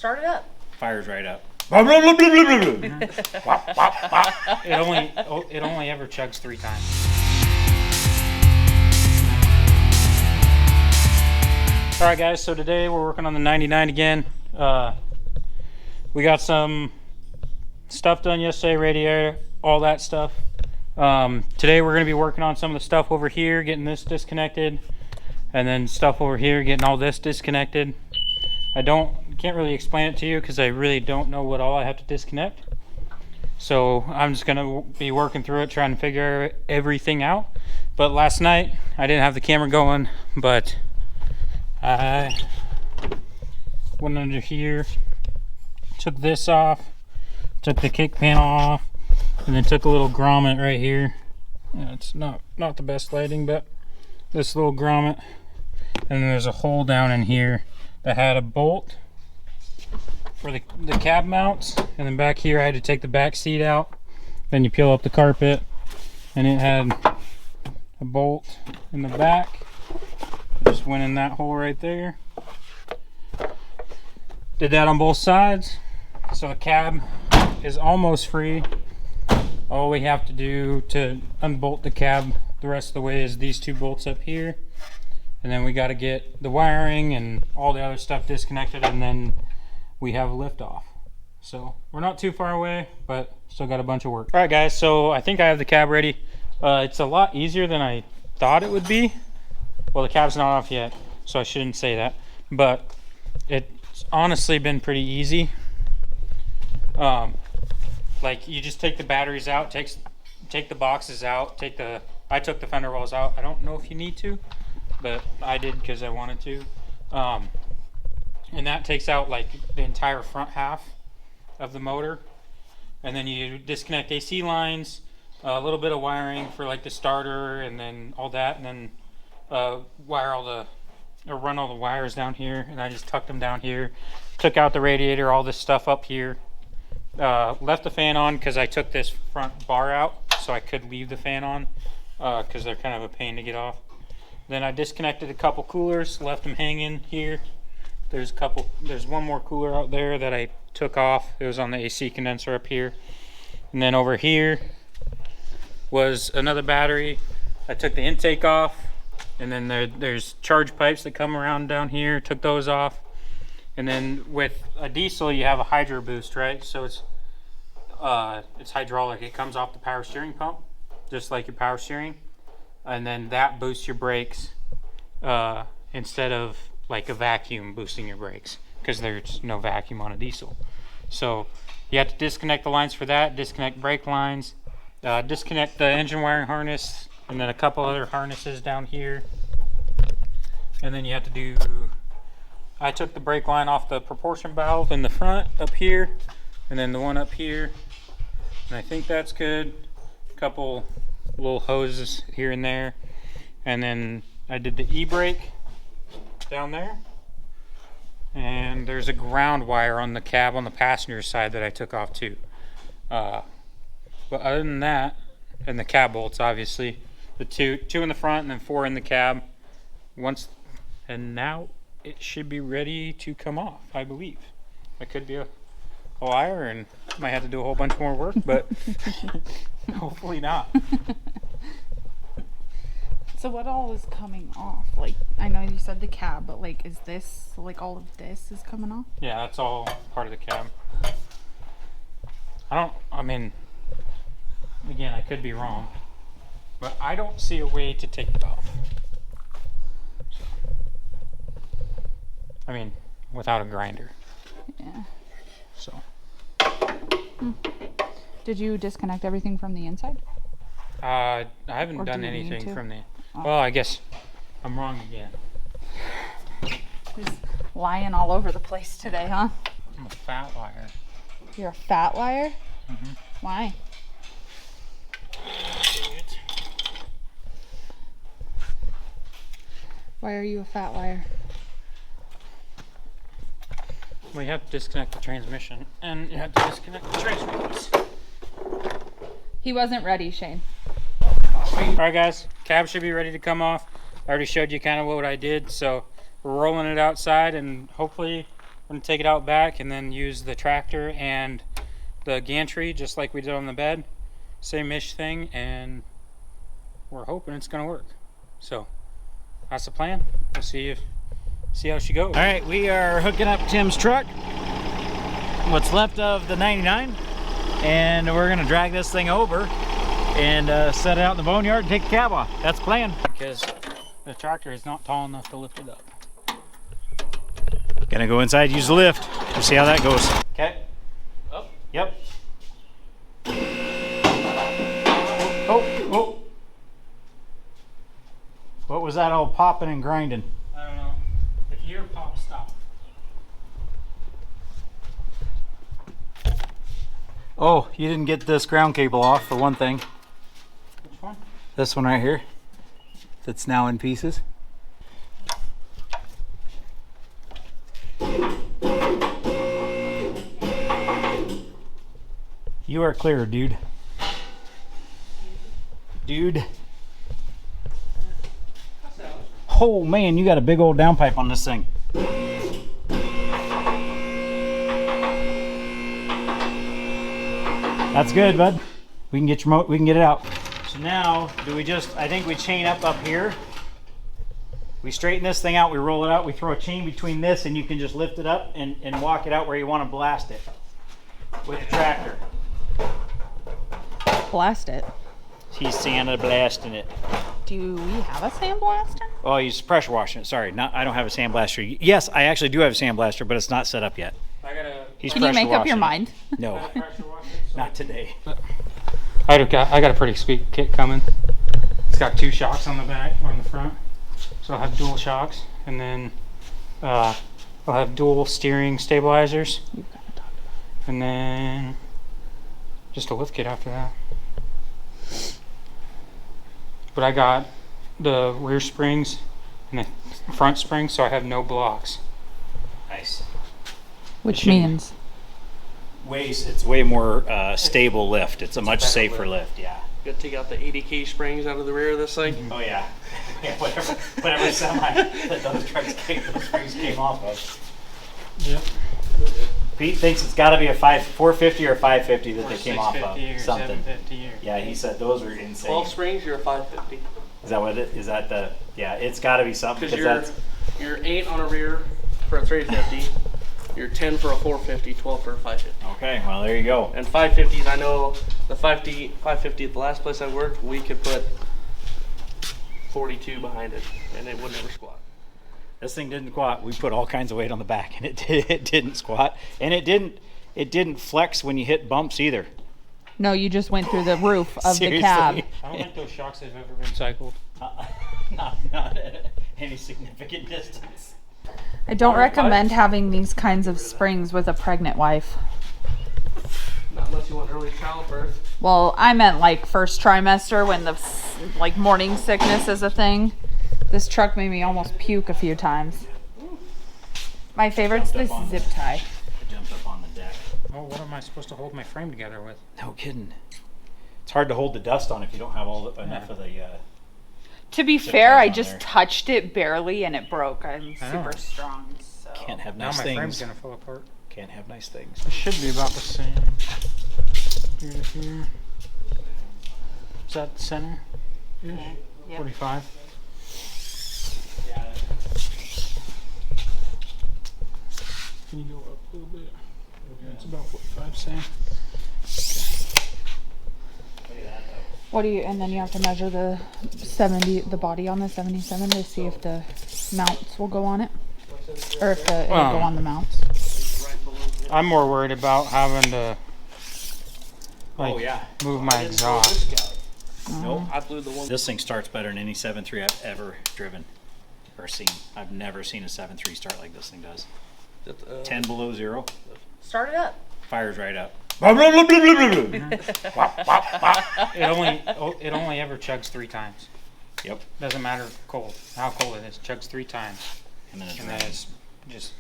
Start it up. Fires right up. It only ever chugs 3 times. All right, guys. So today we're working on the 99 again. We got some stuff done yesterday, radiator, all that stuff. Today we're going to be working on some of the stuff over here, getting this disconnected, and then stuff over here, getting all this disconnected. I can't really explain it to you because I really don't know what all I have to disconnect. So I'm just gonna be working through it, trying to figure everything out. But last night I didn't have the camera going, but I went under here, took this off, took the kick panel off, and then took a little grommet right here. Yeah, it's not the best lighting, but this little grommet, and then there's a hole down in here that had a bolt for the cab mounts, and then back here I had to take the back seat out. Then you peel up the carpet, and it had a bolt in the back. Just went in that hole right there. Did that on both sides, so the cab is almost free. All we have to do to unbolt the cab the rest of the way is these 2 bolts up here. And then we got to get the wiring and all the other stuff disconnected, and then we have a lift off. So we're not too far away, but still got a bunch of work. All right, guys, so I think I have the cab ready. It's a lot easier than I thought it would be. Well, the cab's not off yet, so I shouldn't say that, but it's honestly been pretty easy. Like, you just take the batteries out, take the boxes out, I took the fender wells out. I don't know if you need to, but I did because I wanted to. And that takes out like the entire front half of the motor. And then you disconnect AC lines, a little bit of wiring for like the starter and then all that, and then run all the wires down here. And I just tucked them down here, took out the radiator, all this stuff up here. Left the fan on because I took this front bar out so I could leave the fan on because they're kind of a pain to get off. Then I disconnected a couple coolers, left them hanging here. There's one more cooler out there that I took off. It was on the AC condenser up here. And then over here was another battery. I took the intake off, and then there's charge pipes that come around down here. Took those off. And then with a diesel, you have a hydro boost, right? So it's hydraulic. It comes off the power steering pump, just like your power steering. And then that boosts your brakes instead of like a vacuum boosting your brakes, because there's no vacuum on a diesel. So you have to disconnect the lines for that, disconnect brake lines, disconnect the engine wiring harness, and then a couple other harnesses down here. And then you have to I took the brake line off the proportion valve in the front up here, and then the one up here, and I think that's good. A couple little hoses here and there, and then I did the e-brake down there, and there's a ground wire on the cab on the passenger side that I took off too. But other than that, and the cab bolts, obviously, the two in the front and then 4 in the cab. And now it should be ready to come off, I believe. It could be a liar and might have to do a whole bunch more work, but hopefully not. So what all is coming off? Like, I know you said the cab, but like, is this, like all of this is coming off? Yeah, that's all part of the cab. Again, I could be wrong, but I don't see a way to take it off. Without a grinder. Yeah. So. Did you disconnect everything from the inside? I haven't done anything from the... Oh. Well, I guess I'm wrong again. Just lying all over the place today, huh? I'm a fat liar. You're a fat liar? Mm-hmm. Why? Why are you a fat liar? Well, you have to disconnect the transmission, and you have to disconnect the transmitters. He wasn't ready, Shane. Alright guys, cab should be ready to come off. I already showed you kind of what I did, so we're rolling it outside, and hopefully gonna take it out back and then use the tractor and the gantry just like we did on the bed. Same-ish thing, and we're hoping it's gonna work. So that's the plan. We'll see how she goes. All right, we are hooking up Tim's truck, what's left of the 99, and we're gonna drag this thing over and set it out in the boneyard and take the cab off. That's the plan. Because the tractor is not tall enough to lift it up. Gonna go inside, use the lift. We'll see how that goes. Okay. Up. Yep. Oh. What was that all popping and grinding? I don't know. If you hear pop, stop. Oh, you didn't get this ground cable off for one thing. Which one? This one right here. That's now in pieces. You are clear, dude. Dude. Oh man, you got a big old downpipe on this thing. That's good, bud. We can get we can get it out. So now, do we just, I think we chain up here. We straighten this thing out, we roll it out, we throw a chain between this, and you can just lift it up and walk it out where you want to blast it with the tractor. Blast it. He's sandblasting it. Do we have a sandblaster? Oh, he's pressure washing it. Sorry, I don't have a sandblaster. Yes, I actually do have a sandblaster, but it's not set up yet. He's Can you pressure make up your washing mind? it. No, not today. I got a pretty sweet kit coming. It's got 2 shocks on the back, on the front. So I'll have dual shocks, and then I'll have dual steering stabilizers, and then just a lift kit after that. But I got the rear springs and the front springs, so I have no blocks. Nice. Which means? It's way more stable lift. It's a much better safer lift. Yeah. You gotta take out the 80K springs out of the rear of this thing. Oh yeah. Yeah, whatever semi that those springs came off of. Yep. Pete thinks it's got to be a 450 or 550 that Or they came off of. 650 or Something. 750 or Yeah, he said those were insane. 12 springs, you're a 550. Is that what it is? That the? Yeah, it's got to be something Because you're 8 on a rear for a 350, you're 10 for a 450, 12 for a 550. Okay, well there you go. And 550s, I know the 550 at the last place I worked, we could put 42 behind it, and it would never squat. This thing didn't squat. We put all kinds of weight on the back, and it didn't squat, and it didn't flex when you hit bumps either. No, you just went through the roof of Seriously. the cab. I don't think those shocks have ever been cycled. Not at any significant distance. I don't recommend having these kinds of springs with a pregnant wife. Not unless you want early childbirth. Well, I meant like first trimester when the like morning sickness is a thing. This truck made me almost puke a few times. My favorite's this zip tie. I jumped up on the deck. Oh, what am I supposed to hold my frame together with? No kidding. It's hard to hold the dust on if you don't have enough of the. To be Zip fair, ties I on just there. touched it barely and it broke. I'm super Oh. strong, so. Can't have Now nice my frame's things. gonna fall apart. Can't have nice things. It should be about the same. Here to here. Is that the center? Yep. 45. Can you go up a little bit? It's about what 5 saying. What do you, and then you have to measure the 70, the body on the 77 to see if the mounts will go on it. Or if it'll go on the mounts. I'm more worried about having to like Oh, yeah. move my exhaust. Nope. I blew the one. This thing starts better than any 7.3 I've ever driven or seen. I've never seen a 7.3 start like this thing does. 10 below 0. Start it up. Fires right up. It only ever chugs 3 times. Yep. Doesn't matter how cold it is. Chugs 3 times, And then it's, and then it's just.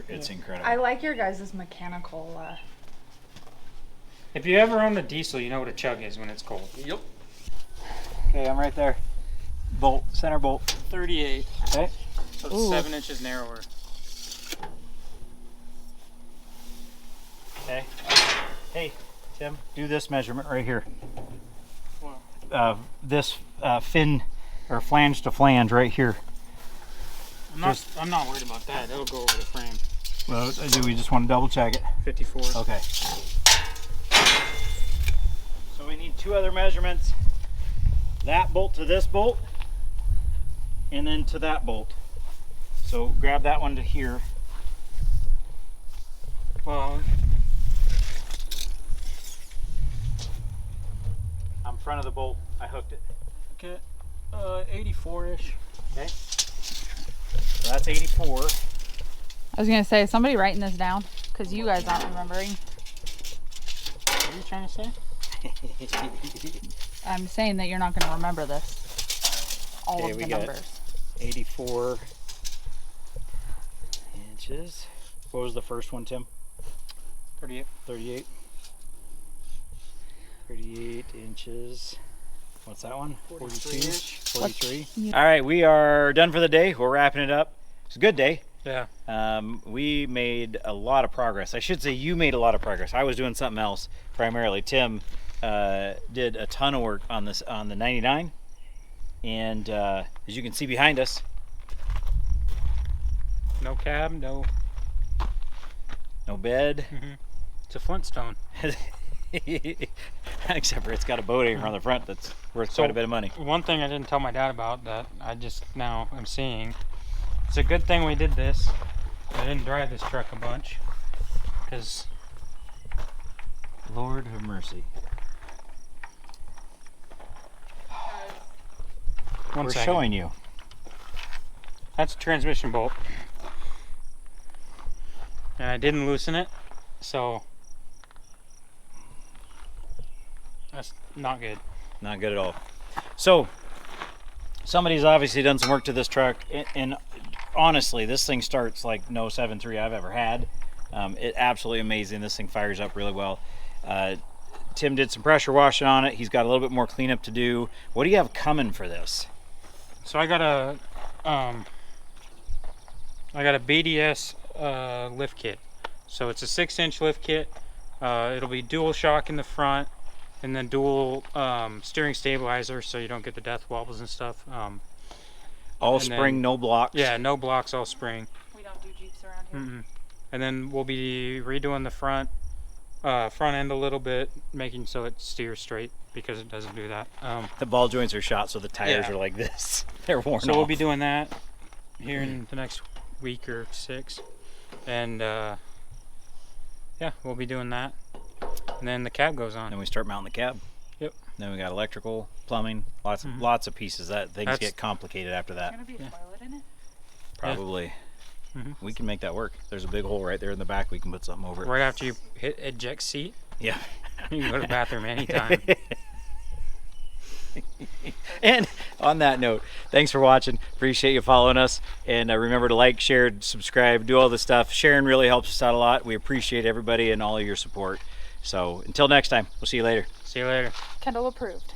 it's incredible. I like your guys' mechanical. If you ever own a diesel, you know what a chug is when it's cold. Yep. Okay, I'm right there. Bolt, center bolt. 38. Okay. So it's Ooh. 7 inches narrower. Hey, Tim, do this measurement right here. Wow. This fin or flange to flange right here. I'm not worried about that. It'll go over the frame. Well, do we just want to double check it? 54. Okay. So we need 2 other measurements. That bolt to this bolt, and then to that bolt. So grab that one to here. Well, I'm front of the bolt. I hooked it. okay, 84-ish. Okay. So that's 84. I was gonna say, is somebody writing this down? Because you guys aren't remembering. What are you trying to say? I'm saying that you're not gonna remember this. All Okay, of we the got- numbers. 84 inches. What was the first one, Tim? 38. 38. 38 inches. What's that one? 43-ish. 43. All right, we are done for the day. We're wrapping it up. It's a good day. Yeah. We made a lot of progress. I should say you made a lot of progress. I was doing something else primarily. Tim did a ton of work on this on the 99, and as you can see behind us, No cab, no. no bed. It's a Flintstone. Except for it's got a boat anchor on the front that's worth quite a bit of money. One thing I didn't tell my dad about that I just now am seeing. It's a good thing we did this. I didn't drive this truck a bunch, because Lord have mercy. We're showing you. That's a transmission bolt, and I didn't loosen it, so that's not good. Not good at all. So somebody's obviously done some work to this truck, and honestly, this thing starts like no 7.3 I've ever had. It absolutely amazing. This thing fires up really well. Tim did some pressure washing on it. He's got a little bit more cleanup to do. What do you have coming for this? So I got a BDS lift kit. So it's a 6-inch lift kit. It'll be dual shock in the front, and then dual steering stabilizer, so you don't get the death wobbles and stuff. All And spring, then- no blocks. Yeah, no blocks, all spring. We don't do Jeeps around here. Mm-mm. And then we'll be redoing the front end a little bit, making so it steers straight, because it doesn't do that. The ball joints are shot, so the tires Yeah. are like this. They're worn So off. we'll be doing that here in the next week or 6, and yeah, we'll be doing that, and then the cab goes on. Then we start mounting the cab. Yep. Then we got electrical, plumbing, lots of pieces. That things That's- get complicated after There's that. gonna be a toilet in it. Probably. Mhm. We can make that work. There's a big hole right there in the back. We can put something over it. Right after you hit eject seat, Yeah. you can go to the bathroom anytime. And on that note, thanks for watching. Appreciate you following us. And remember to like, share, subscribe, do all this stuff. Sharing really helps us out a lot. We appreciate everybody and all of your support. So until next time, we'll see you later. See you later. Kendall approved.